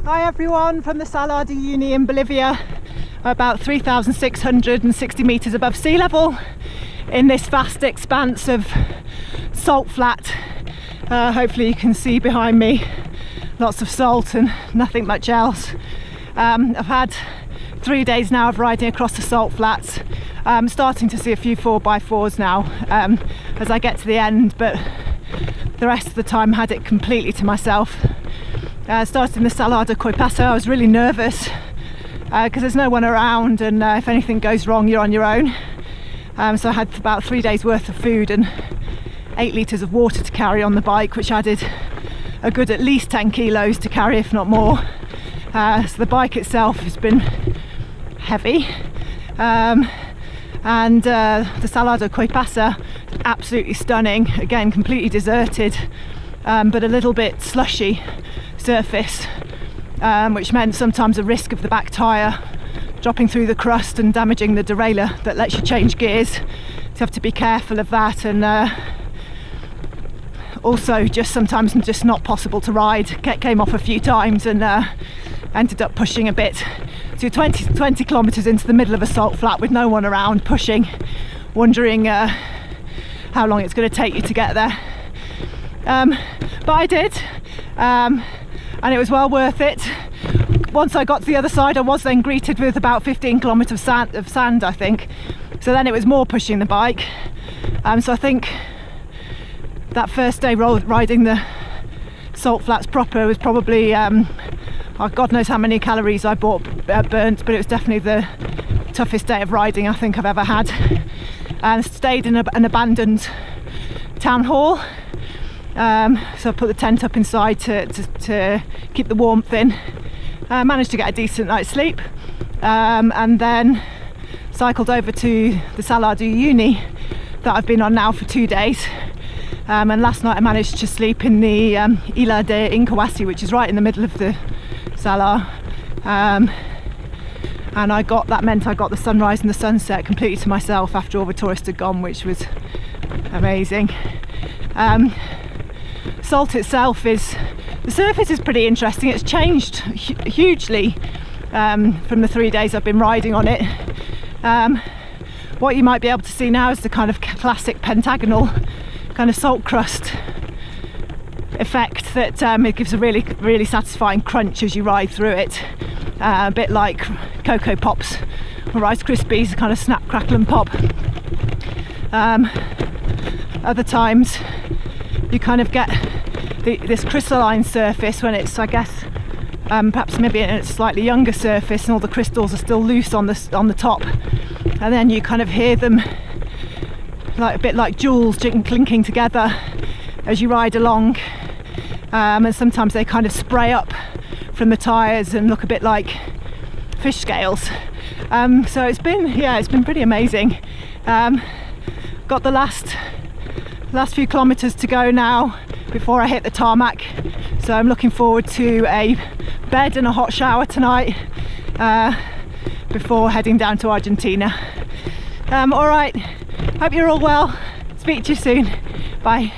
Hi everyone, from the Salar de Uyuni in Bolivia, about 3,660 meters above sea level in this vast expanse of salt flat. Hopefully you can see behind me lots of salt and nothing much else. I've had 3 days now of riding across the salt flats. I'm starting to see a few 4x4s now as I get to the end, but the rest of the time had it completely to myself. Started in the Salar de Coipasa. I was really nervous because there's no one around, and if anything goes wrong you're on your own. So I had about 3 days worth of food and 8 litres of water to carry on the bike, which added a good at least 10 kilos to carry, if not more. So the bike itself has been heavy, and the Salar de Coipasa, absolutely stunning, again completely deserted, but a little bit slushy surface, which meant sometimes a risk of the back tyre dropping through the crust and damaging the derailleur that lets you change gears. So you have to be careful of that, and also just sometimes just not possible to ride. Came off a few times and ended up pushing a bit. So 20 kilometres into the middle of a salt flat with no one around, pushing, wondering how long it's going to take you to get there. But I did, and it was well worth it. Once I got to the other side, I was then greeted with about 15 kilometres of sand, I think. So then it was more pushing the bike. So I think that first day riding the salt flats proper was probably, God knows how many calories I burnt, but it was definitely the toughest day of riding I think I've ever had. And stayed in an abandoned town hall. So I put the tent up inside to keep the warmth in. Managed to get a decent night's sleep, and then cycled over to the Salar de Uyuni that I've been on now for 2 days. And last night I managed to sleep in the Isla de Incahuasi, which is right in the middle of the Salar. And that meant I got the sunrise and the sunset completely to myself after all the tourists had gone, which was amazing. Salt itself the surface is pretty interesting. It's changed hugely from the 3 days I've been riding on it. What you might be able to see now is the kind of classic pentagonal kind of salt crust effect that it gives a really satisfying crunch as you ride through it. A bit like Cocoa Pops or Rice Krispies, kind of snap, crackle and pop. Other times you kind of get this crystalline surface when it's, I guess, perhaps maybe in a slightly younger surface, and all the crystals are still loose on the top, and then you kind of hear them like a bit like jewels clinking together as you ride along, and sometimes they kind of spray up from the tyres and look a bit like fish scales. So it's been pretty amazing. Got the last few kilometres to go now before I hit the tarmac, so I'm looking forward to a bed and a hot shower tonight before heading down to Argentina. Alright, hope you're all well. Speak to you soon. Bye.